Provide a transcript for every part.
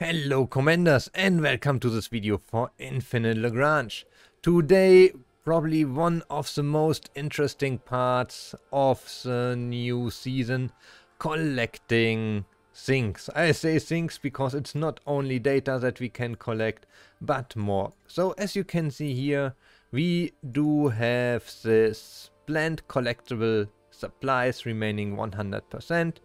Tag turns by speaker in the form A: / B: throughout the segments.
A: Hello Commanders and welcome to this video for Infinite Lagrange. Today probably one of the most interesting parts of the new season, collecting things. I say things because it's not only data that we can collect but more. So as you can see here, we do have this planned collectible supplies remaining 100%.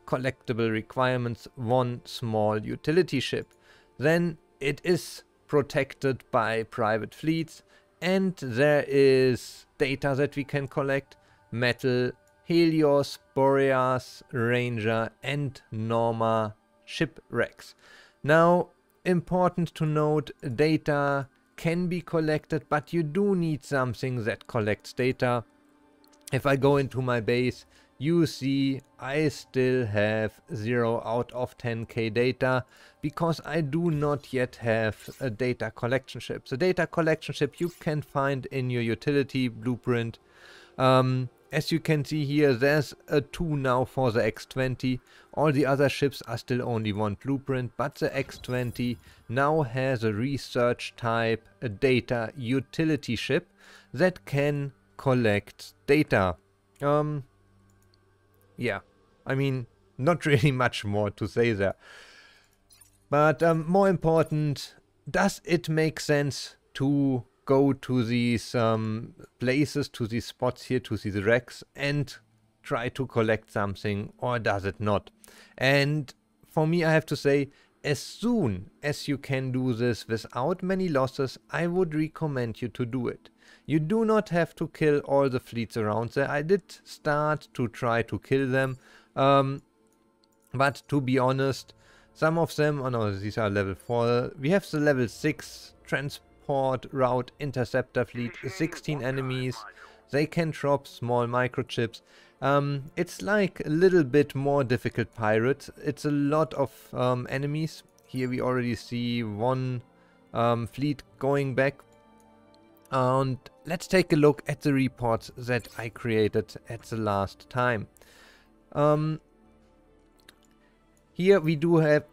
A: Collectible requirements, one small utility ship. Then it is protected by private fleets, and there is data that we can collect: metal, Helios, Boreas, Ranger and Norma shipwrecks. Now, important to note, data can be collected, but you do need something that collects data. If I go into my base, you see I still have 0 out of 10k data because I do not yet have a data collection ship. The data collection ship you can find in your utility blueprint. As you can see here, there's a 2 now for the X20. All the other ships are still only 1 blueprint, but the X20 now has a research type, a data utility ship that can collect data. Yeah, I mean, not really much more to say there. But more important, does it make sense to go to these places, to these spots here, to these wrecks and try to collect something, or does it not? And for me, I have to say, as soon as you can do this without many losses, I would recommend you to do it. You do not have to kill all the fleets around there. I did start to try to kill them, but to be honest, some of them, oh no, these are level 4. We have the level 6 transport route interceptor fleet, 16 enemies. They can drop small microchips. It's like a little bit more difficult pirates. It's a lot of enemies. Here we already see one fleet going back. And let's take a look at the reports that I created at the last time. Here we do have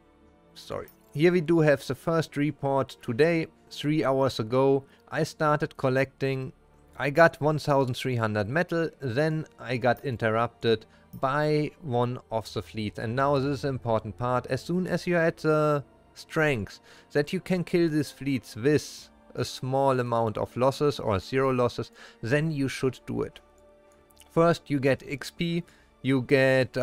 A: the first report today. 3 hours ago I started collecting. I got 1300 metal, then I got interrupted by one of the fleets. And now this is the important part: as soon as you're at the strength that you can kill these fleets with a small amount of losses or 0 losses, then you should do it. First you get XP, you get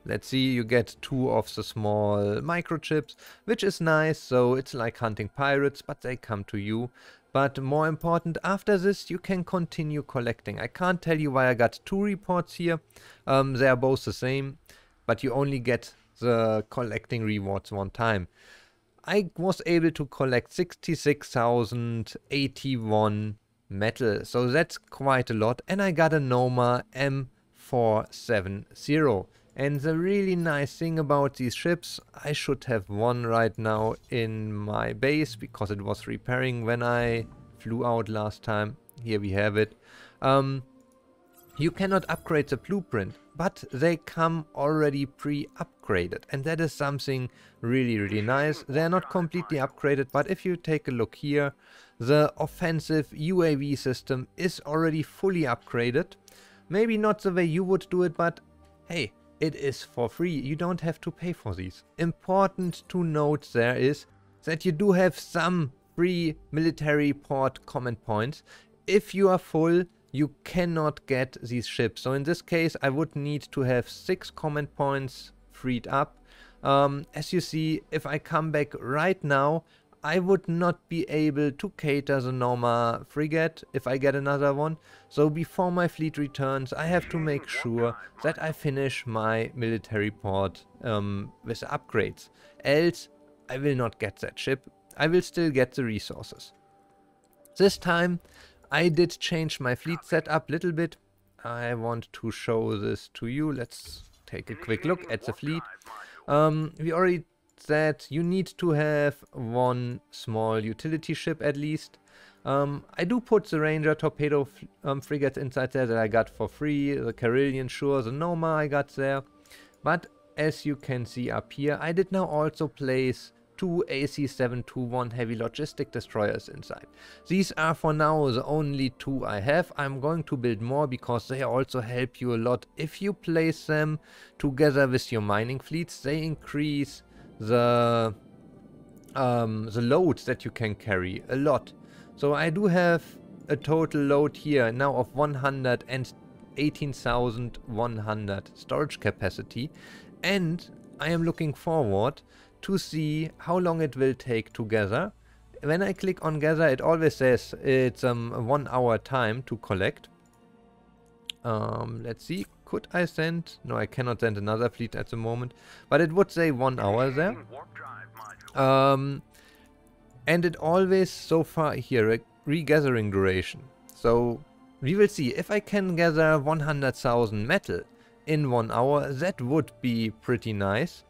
A: let's see, you get 2 of the small microchips, which is nice. So it's like hunting pirates, but they come to you. But more important, after this you can continue collecting. I can't tell you why I got 2 reports here. They are both the same, but you only get the collecting rewards one time. I was able to collect 66,081 metal, so that's quite a lot, and I got a Norma M470. And the really nice thing about these ships, I should have one right now in my base because it was repairing when I flew out last time. Here we have it. You cannot upgrade the blueprint, but they come already pre-upgraded, and that is something really nice. They are not completely upgraded, but if you take a look here, the offensive UAV system is already fully upgraded. Maybe not the way you would do it, but hey, it is for free. You don't have to pay for these. Important to note there is that you do have some free military port command points. If you are full, you cannot get these ships. So in this case, I would need to have 6 command points freed up. As you see, if I come back right now, I would not be able to cater the Norma frigate if I get another one. So before my fleet returns, I have to make sure that I finish my military port with upgrades. Else, I will not get that ship. I will still get the resources. This time, I did change my fleet setup a little bit. I want to show this to you. Let's take a quick look at the fleet. We already said you need to have 1 small utility ship at least. I do put the Ranger torpedo frigates inside there that I got for free. The Carillion, sure, the Norma I got there. But as you can see up here, I did now also place 2 AC-721 heavy logistic destroyers inside. These are for now the only 2 I have. I'm going to build more because they also help you a lot. If you place them together with your mining fleets, they increase the loads that you can carry a lot. So I do have a total load here now of 118,100 storage capacity, and I am looking forward to see how long it will take to gather. When I click on gather, it always says it's a 1 hour time to collect. Let's see, could I send? No, I cannot send another fleet at the moment, but it would say 1 hour there. And it always so far here a regathering duration. So we will see if I can gather 100,000 metal in 1 hour. That would be pretty nice.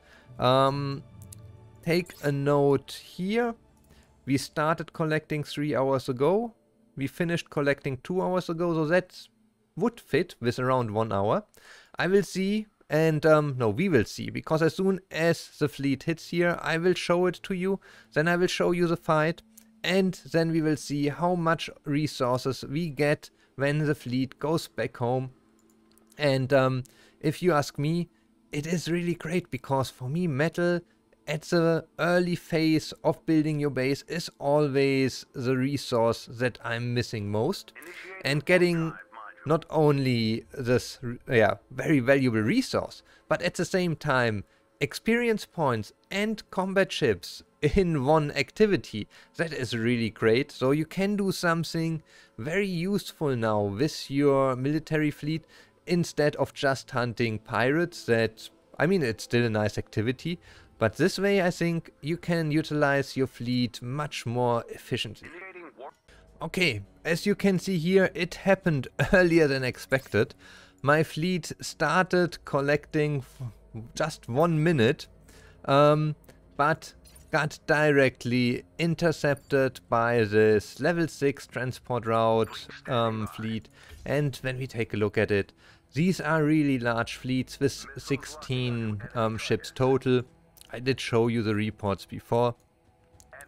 A: Take a note here. We started collecting 3 hours ago. We finished collecting 2 hours ago, so that would fit with around 1 hour. I will see, and no, we will see, because as soon as the fleet hits here, I will show it to you. Then I will show you the fight, and then we will see how much resources we get when the fleet goes back home. And if you ask me, it is really great, because for me metal at the early phase of building your base is always the resource that I'm missing most. And getting not only this very valuable resource, but at the same time experience points and combat ships in one activity, that is really great. So you can do something very useful now with your military fleet instead of just hunting pirates. That, I mean, it's still a nice activity, but this way I think you can utilize your fleet much more efficiently. Okay, as you can see here, it happened earlier than expected. My fleet started collecting just 1 minute, but got directly intercepted by this level 6 transport route fleet. And when we take a look at it, these are really large fleets with 16 ships total. I did show you the reports before,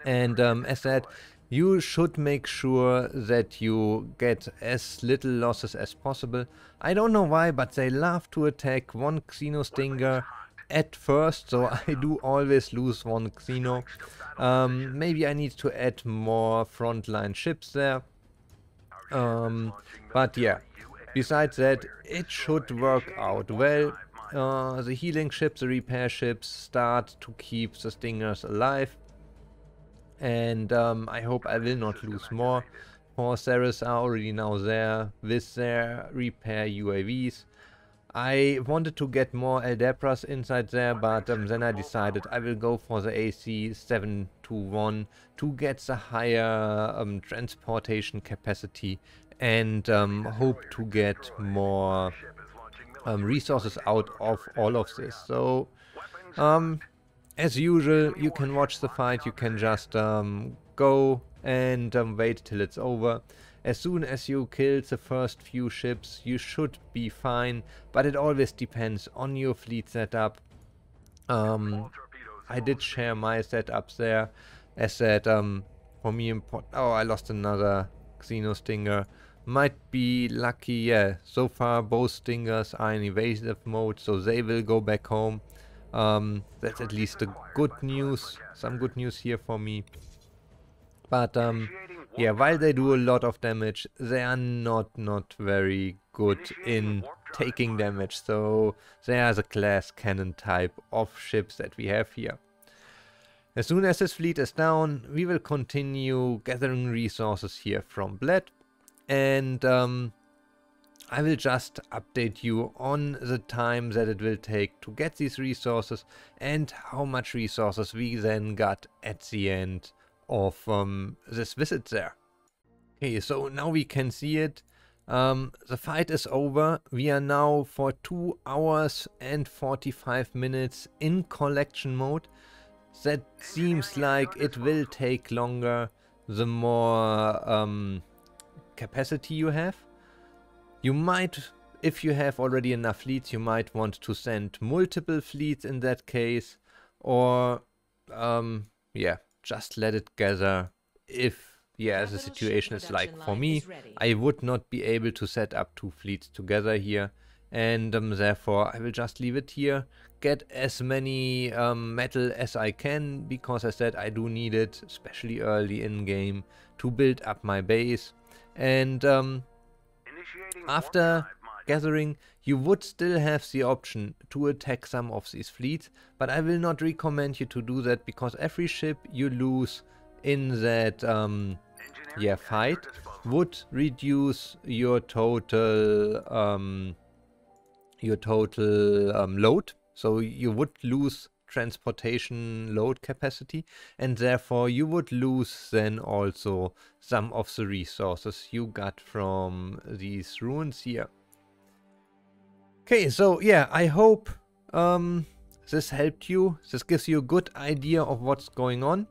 A: and as said, you should make sure that you get as little losses as possible. I don't know why, but they love to attack one Xeno Stinger at first, so I do always lose one Xeno. Maybe I need to add more frontline ships there. But yeah, besides that, it should work out well. The healing ships, the repair ships start to keep the Stingers alive. And I hope I will not lose more. Corsairs are already now there with their repair UAVs. I wanted to get more Aldebras inside there, but then I decided I will go for the AC-721 to get the higher transportation capacity and hope to get more resources out of all of this. So as usual, you can watch the fight, you can just go and wait till it's over. As soon as you kill the first few ships, you should be fine, but it always depends on your fleet setup. I did share my setups there. As said, for me oh, I lost another Xeno Stinger. Might be lucky, yeah. So far both Stingers are in evasive mode, so they will go back home. That's at least a good news, some good news here for me. But yeah, while they do a lot of damage, they are not very good in taking damage. So they are the class cannon type of ships that we have here. As soon as this fleet is down, we will continue gathering resources here from Bled. And I will just update you on the time that it will take to get these resources and how much resources we then got at the end of this visit there. Okay, so now we can see it. The fight is over. We are now for 2 hours and 45 minutes in collection mode. That seems like it will take longer the more capacity you have. You might, if you have already enough fleets, you might want to send multiple fleets in that case, or yeah, just let it gather. If, yeah, the situation is like for me, I would not be able to set up 2 fleets together here, and therefore I will just leave it here, get as many metal as I can, because I said I do need it, especially early in game, to build up my base. And after gathering, you would still have the option to attack some of these fleets, but I will not recommend you to do that, because every ship you lose in that fight would reduce your total load. So you would lose transportation load capacity, and therefore you would lose then also some of the resources you got from these ruins here. Okay, so yeah, I hope this helped you. This gives you a good idea of what's going on.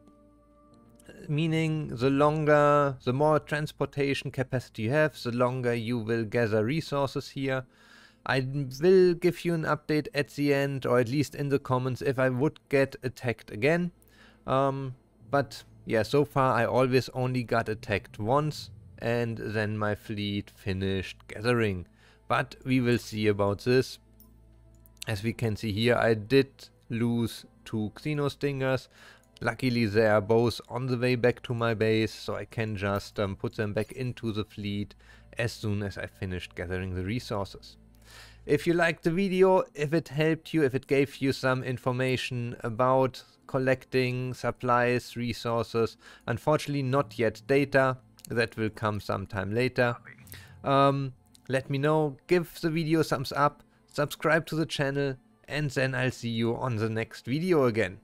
A: Meaning, the more transportation capacity you have, the longer you will gather resources here. I will give you an update at the end, or at least in the comments, if I would get attacked again. But yeah, so far I always only got attacked once, and then my fleet finished gathering. But we will see about this. As we can see here, I did lose 2 Xeno Stingers. Luckily they are both on the way back to my base, so I can just put them back into the fleet as soon as I finished gathering the resources. If you liked the video, if it helped you, if it gave you some information about collecting supplies, resources, unfortunately not yet data, that will come sometime later. Let me know, give the video a thumbs up, subscribe to the channel, and then I'll see you on the next video again.